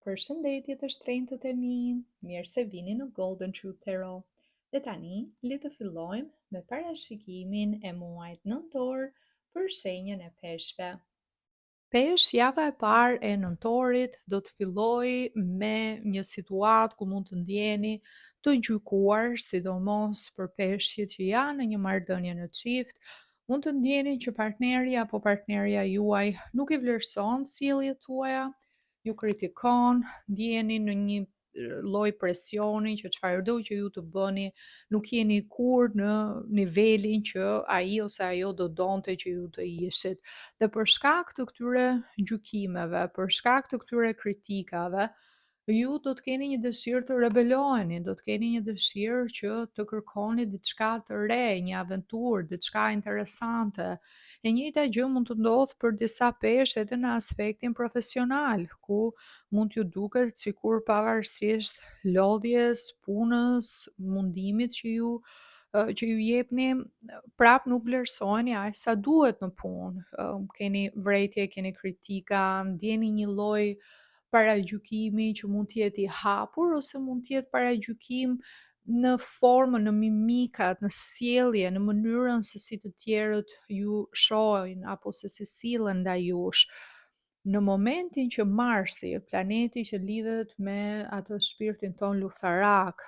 Përshëndetje të shtrenjtët e mi, mirë se vini në Golden Truth Tarot. Dhe tani, le të fillojmë me parashikimin e muajit nëntor për shenjën e peshqve. Pesh, java e parë e nëntorit do të filloj me një situatë ku mund të ndjeni të gjykuar, sidomos për peshqit që janë në një marrëdhënie në çift, mund të ndjeni që partneri apo partnerja juaj nuk i vlerëson sjelljet tuaja, ju kritikon, ndjeni në një lloj presioni që çfarëdo që ju të bëni nuk jeni kur në nivelin që ai ose ajo do donte që ju të ishit. Dhe për shkak të këtyre gjykimeve, për shkak të këtyre kritikave, ju do të keni një dëshirë të rebeloheni, do të keni një dëshirë që të kërkoni diçka të re, një aventurë, diçka interesante. E njëjta gjë mund të ndodhë për disa peshë edhe në aspektin profesional, ku mund t'ju duket sikur pavarësisht lodhjes, punës, mundimit që ju jepni, prap nuk vlerësoheni aq sa duhet në punë. Keni vërejtje, keni kritika, ndjeni një lloj paragjykimi që mund të jetë i hapur ose mund të jetë paragjykim në formën, në mimikat, në sjellje, në mënyrën se si të tjerët ju shohin apo se si sillen ndaj jush. Në momentin që Marsi, planeti që lidhet me atë shpirtin ton luftarak,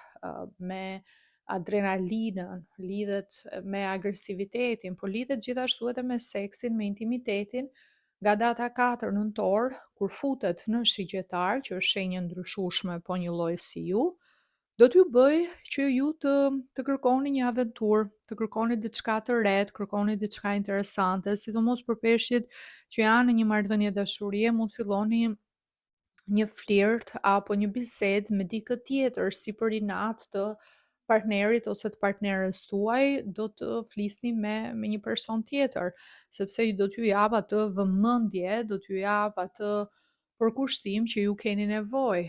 me adrenalinën, lidhet me agresivitetin, por lidhet gjithashtu edhe me seksin, me intimitetin, nga data 4 nëntor, kur futet në shigjetar, që është shenjë ndryshueshme po një lloj si ju, do t'ju bëj që ju të kërkoni një aventurë, të kërkoni diçka të re, të kërkoni diçka interesante, sidomos për peshqit që janë në një marrëdhënie dashurie, mund filloni një flirt apo një bisedë me dikë tjetër, si për inat të partnerit ose të partneres tuaj, do të flisni me një person tjetër, sepse do t'ju jap atë vëmendje, do t'ju jap atë përkushtim që ju keni nevojë.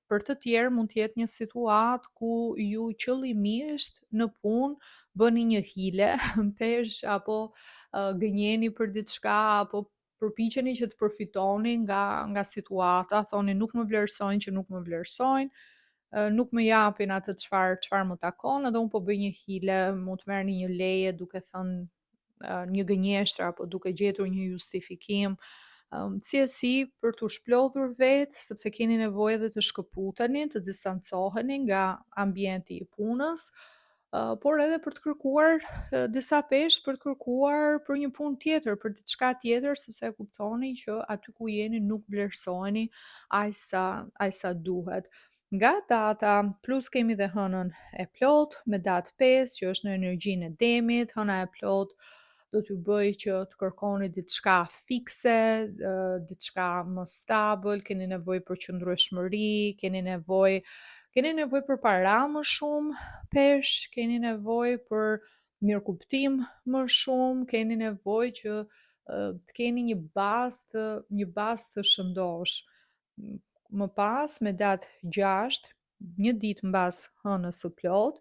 Për të tjerë mund të jetë një situatë ku ju qëllimisht në punë bëni një hile, pesh apo gënjeni për diçka apo përpiqeni që të përfitoni nga situata, thoni nuk më vlerësojnë që nuk më vlerësojnë, nuk më japin atë çfarë më takon, edhe unë po bëj një hile, mund të merrni një leje duke thënë një gënjeshtër apo duke gjetur një justifikim, si e si për t'u shplodhur vetë, sepse keni nevojë edhe të shkëputeni, të distancoheni nga ambienti i punës, por edhe për të kërkuar disa peshë, për të kërkuar për një punë tjetër, për diçka tjetër, sepse e kuptoni që aty ku jeni nuk vlerësoheni aq sa duhet. Nga data, plus kemi dhe hënën e plot, me datë 5, që është në energjinë e demit, hëna e plot do t'ju bëj që të kërkoni diçka fikse, diçka më stabil, keni nevojë për qëndrueshmëri, keni nevojë për para më shumë, pesh, keni nevojë për mirëkuptim më shumë, keni nevojë që të keni një bazë të shëndosh. Më pas, me datë 6, një ditë mbas hënës së plot,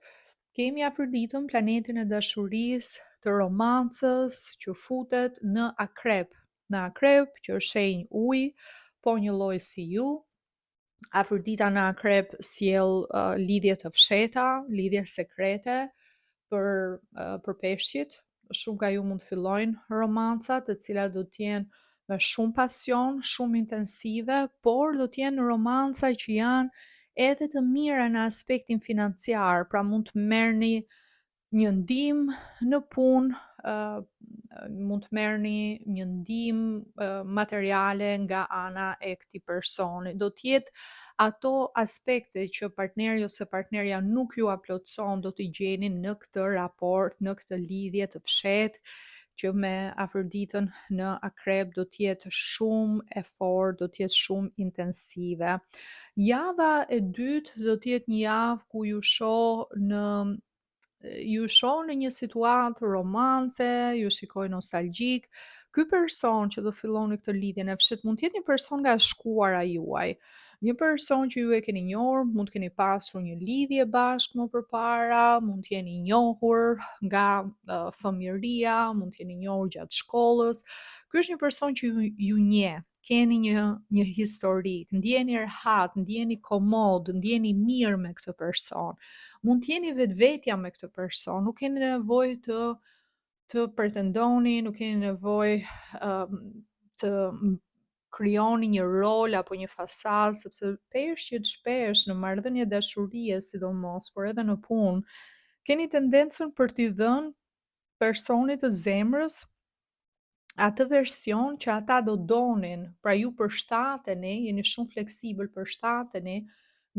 kemi Afroditën, planetin e dashurisë, të romancës, që futet në Akrep. Në Akrep, që është shenjë ujë, po një lloj si ju. Afrodita në Akrep sjell lidhje të fshehta, lidhje sekrete për peshqit. Shumë nga ju mund të fillojnë romanca, të cilat do të jenë me shumë pasion, shumë intensive, por do të jenë romanca që janë edhe të mira në aspektin financiar, pra mund të merrni një ndihmë në punë, mund të merrni një ndihmë materiale nga ana e këtij personi. Do të jetë ato aspekte që partneri ose partnerja nuk ju aplotson, do t'i gjeni në këtë raport, në këtë lidhje të fshehtë, që me Afroditën në Akrep do të jetë shumë e fortë, do të jetë shumë intensive. Java e dytë do të jetë një javë ku ju shoh në një situatë romance, ju shikoj nostalgjik. Ky person që do filloni këtë lidhje në fshet mund të jetë një person nga shkuara juaj. Një person që ju e keni njohur, mund të keni pasur një lidhje bashkë më përpara, mund të jeni njohur nga fëmijëria, mund të jeni njohur gjatë shkollës. Ky është një person që ju njeh, keni një historik, ndjeni rehat, ndjeni komod, ndjeni mirë me këtë person. Mund të jeni vetvetja me këtë person, nuk keni nevojë të pretendoni, nuk keni nevojë të krijoni një rol apo një fasadë, sepse peshqit shpesh në marrëdhënie dashurie sidomos, por edhe në punë, keni tendencën për t'i dhënë personit të zemrës atë version që ata do donin, pra ju përshtateni, jeni shumë fleksibël, përshtateni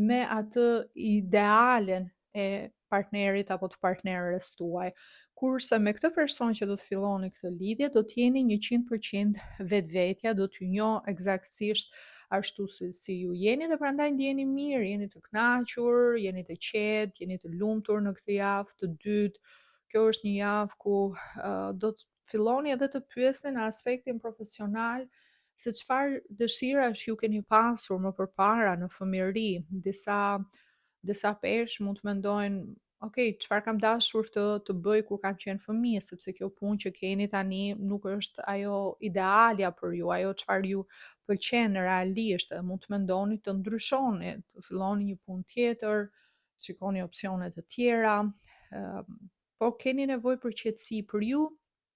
me atë idealen e partnerit apo të partneres tuaj. Kurse me këtë person që do të filloni këtë lidhje, do t'jeni 100% vetvetja, do t'ju njoh eksaktësisht ashtu si ju jeni dhe prandaj ndjeni mirë, jeni të kënaqur, jeni të qetë, jeni të lumtur në këtë javë të dytë. Kjo është një javë ku do të filloni edhe të pyesni në aspektin profesional se çfarë dëshirash ju keni pasur më përpara në fëmijëri. Disa peshë mund të mendojnë, ok, çfarë kam dashur të bëj kur kam qenë fëmijë, sepse kjo punë që keni tani nuk është ajo idealja për ju, ajo çfarë ju pëlqen realisht, dhe mund të mendoni të ndryshoni, të filloni një punë tjetër, shikoni opsione të tjera, po keni nevojë për qetësi për ju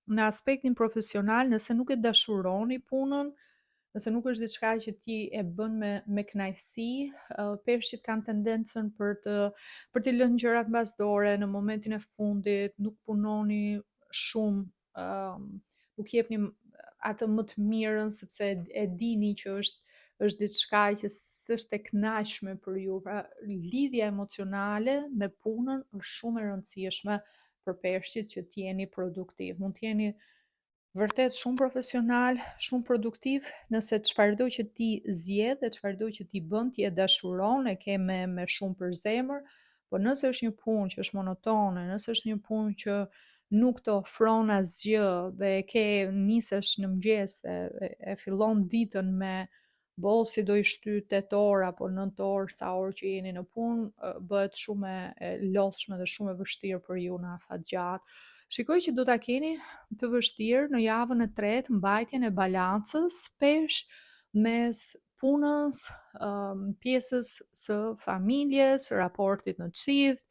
në aspektin profesional, nëse nuk e dashuroni punën, nëse nuk është diçka që ti e bën me kënaqësi, peshqit kanë tendencën për të lënë gjërat mbas dore në momentin e fundit, nuk punoni shumë, nuk jepni atë më të mirën sepse e dini që është diçka që s'është e kënaqshme për ju. Pra, lidhja emocionale me punën është shumë e rëndësishme për peshqit që t'jeni produktiv. Mund t'jeni vërtet shumë profesional, shumë produktiv, nëse çfarëdo që ti zgjedh dhe çfarëdo që ti bën ti e dashuron, e ke me shumë përzemër, po nëse është një punë që është monotone, nëse është një punë që nuk të ofron asgjë dhe nisesh në mëngjes e fillon ditën me boll si do i shty 8 orë apo 9 orë sa orë që jeni në punë, bëhet shumë e lodhshme dhe shumë e vështirë për ju në afatgjatë. Shikoj që do ta keni të vështirë në javën e tretë mbajtjen e balancës pesh mes punës, pjesës së familjes, raportit në çift,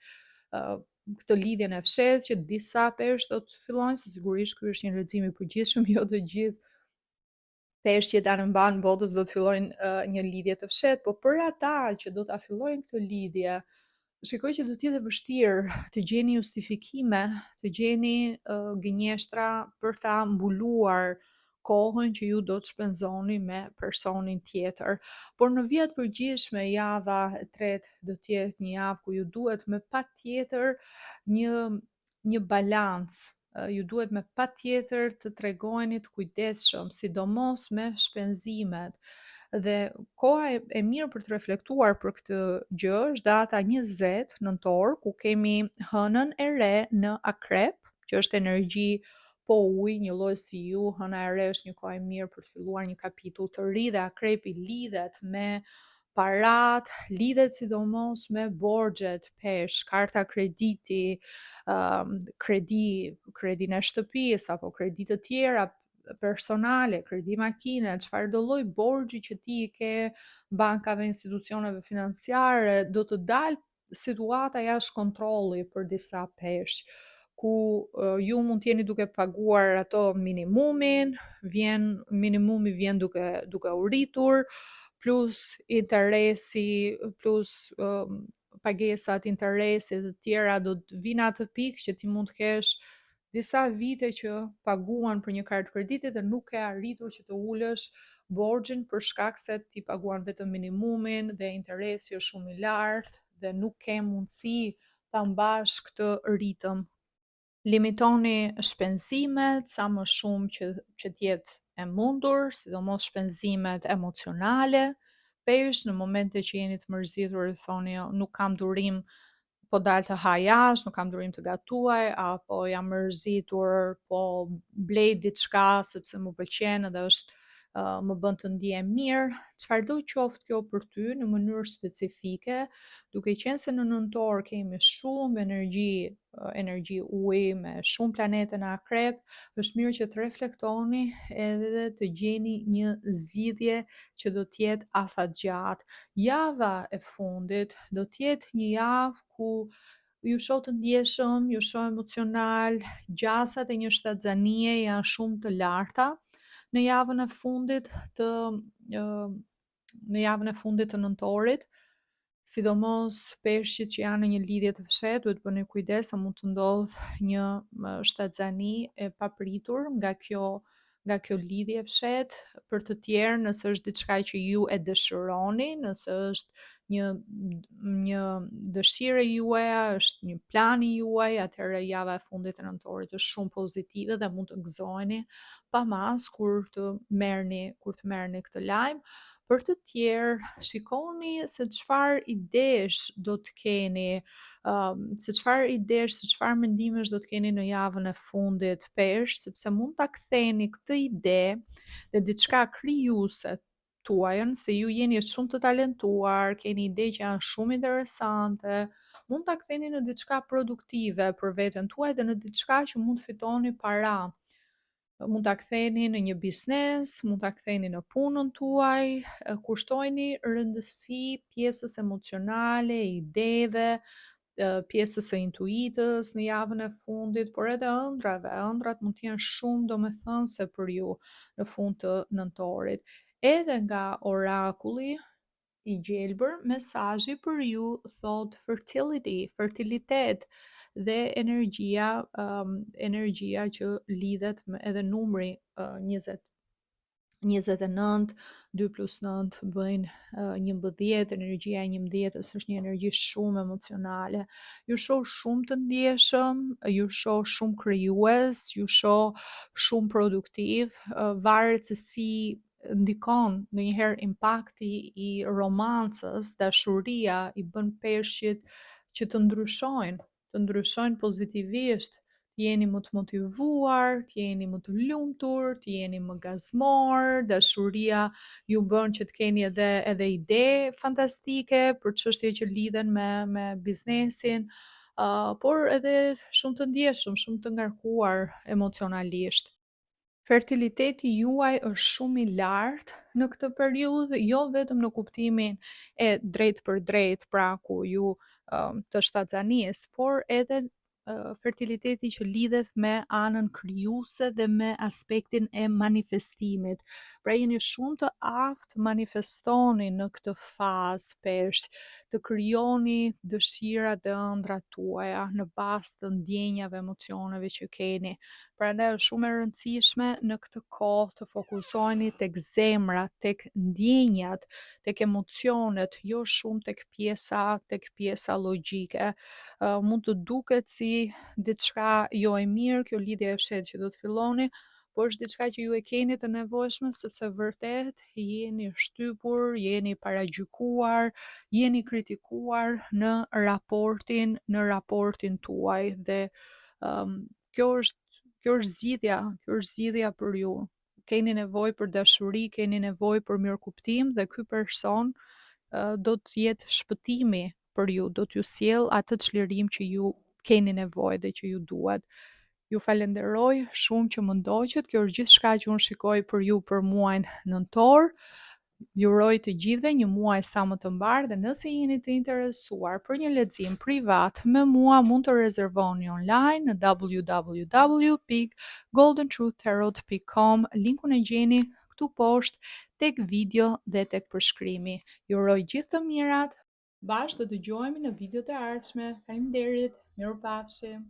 këtë lidhjen e fshehtë që disa pesh do të fillojnë, se sigurisht ky është një lexim i përgjithshëm, jo të gjithë peshqit anëmban botës do të fillojnë një lidhje të fshehtë, po për ata që do ta fillojnë këtë lidhje, shikoj që do t'jetë vështirë të gjeni justifikime, të gjeni gënjeshtra për ta mbuluar kohën që ju do të shpenzoni me personin tjetër. Por në vijat përgjithshme, java e tretë do t'jetë një javë ku ju duhet me patjetër një balancë. Ju duhet me patjetër të tregojeni të kujdesshëm, sidomos me shpenzimet. Dhe koha e mirë për të reflektuar për këtë gjë është data 20 nëntor, ku kemi hënën e re në akrep, që është energji po ujë, një lloj si ju. Hëna e re është një kohë e mirë për të filluar një kapitull të ri dhe akrepi lidhet me parat, lidhet sidomos me borxhet, pesh, karta krediti, kredin e shtëpisë apo kredi të tjera personale, kredi makine, çfarëdo lloj borxhi që ti i ke bankave, institucioneve financiare, do të dalë situata jashtë kontrolli për disa peshq, ku ju mund t'jeni duke paguar ato minimumin, minimumi vjen duke u rritur, plus interesi, plus pagesat, interesit të tjera do të vinë atë pikë që ti mund të kesh disa vite që paguan për një kartë krediti dhe nuk e arritur që të ulësh borxhin për shkak se ti paguan vetëm minimumin dhe interesi është shumë i lartë dhe nuk ke mundësi ta mbash këtë ritëm. Limitoni shpenzimet sa më shumë që t'jetë e mundur, sidomos shpenzimet emocionale. Pesh në momente që jeni të mërzitur dhe thoni nuk kam durim, po dal të ha jashtë, nuk kam durim të gatuaj, apo jam mërzitur, po blej diçka sepse më pëlqen edhe është më bën të ndihem mirë, çfarëdo qoftë kjo për ty në mënyrë specifike, duke qenë se në nëntor kemi shumë energji uji me shumë planete në akrep, është mirë që të reflektoni edhe të gjeni një zgjidhje që do të jetë afatgjatë. Java e fundit do të jetë një javë ku ju shoh të ndjeshëm, ju shoh emocional, gjasat e një shtatzanie janë shumë të larta në javën e fundit të ë në javën e fundit të nëntorit, sidomos peshqit që janë në një lidhje të fshehtë, duhet bëni kujdes se mund të ndodhë një shtatzani e papritur nga kjo lidhje e fshehtë. Për të tjerë, nëse është diçka që ju e dëshironi, nëse është një dëshirë e juaja, është një plan i juaj, atëherë java e fundit e nëntorit është shumë pozitive dhe mund të gëzojeni pa mas kur të merrni këtë lajm. Për të tjerë, shikoni se çfarë idesh do të keni, se çfarë idesh, se çfarë mendimesh do të keni në javën e fundit pesh, sepse mund ta ktheni këtë ide dhe diçka krijuese tuajën, se ju jeni shumë të talentuar, keni ide që janë shumë interesante, mund ta ktheni në diçka produktive për veten tuaj dhe në diçka që mund fitoni para. Mund ta ktheni në një biznes, mund ta ktheni në punën tuaj, kushtojini rëndësi pjesës emocionale, ideve, pjesës së intuitës në javën e fundit, por edhe ëndrave. Ëndrat mund të jenë shumë domethënëse për ju në fund të nëntorit. Edhe nga orakulli i gjelbër, mesazhi për ju thot fertility, fertilitet dhe energjia që lidhet me edhe numri 20. 29, 2+9 bëjnë 11, energjia e 11-ës është një energji shumë emocionale. Ju shoh shumë të ndjeshëm, ju shoh shumë krijues, ju shoh shumë produktiv, varet se si ndikon ndonjëherë impakti i romancës, dashuria i bën peshqit që të ndryshojnë pozitivisht, të jeni më të motivuar, të jeni më të lumtur, të jeni më gazmor, dashuria ju bën që të keni edhe ide fantastike për çështje që lidhen me biznesin, por edhe shumë të ndjeshëm, shumë të ngarkuar emocionalisht. Fertiliteti juaj është shumë i lartë në këtë periudhë, jo vetëm në kuptimin e drejt për drejt, pra ku ju të shtatzanis, por edhe fertiliteti që lidhet me anën krijuese dhe me aspektin e manifestimit. Pra jeni shumë të aftë manifestoni në këtë fazë pesh, të krijoni dëshirat dhe ëndrat tuaja në bazë të ndjenjave, emocioneve që keni. Prandaj është shumë e rëndësishme në këtë kohë të fokusoheni tek zemra, tek ndjenjat, tek emocionet, jo shumë tek pjesa logjike. Mund të duket si diçka jo e mirë kjo lidhje e fshehtë që do të filloni, por është diçka që ju e keni të nevojshme sepse vërtet jeni shtypur, jeni paragjykuar, jeni kritikuar në raportin tuaj dhe kjo është zgjidhja për ju. Keni nevojë për dashuri, keni nevojë për mirëkuptim dhe ky person do të jetë shpëtimi për ju, do t'ju sjell atë çlirim që ju keni nevojë dhe që ju duhet. Ju falenderoj shumë që më ndoqët, kjo është gjithçka që unë shikoj për ju për muajin nëntor. Ju uroj të gjithëve një muaj sa më të mbar dhe nëse jeni të interesuar për një lexim privat me mua, mund të rezervoni online në www.goldentruthtarot.com. Linkun e gjeni këtu poshtë tek video dhe tek përshkrimi. Ju uroj gjithë të mirat. Bashkë do dëgjohemi në videot e ardhshme. Faleminderit. Mirupafshim.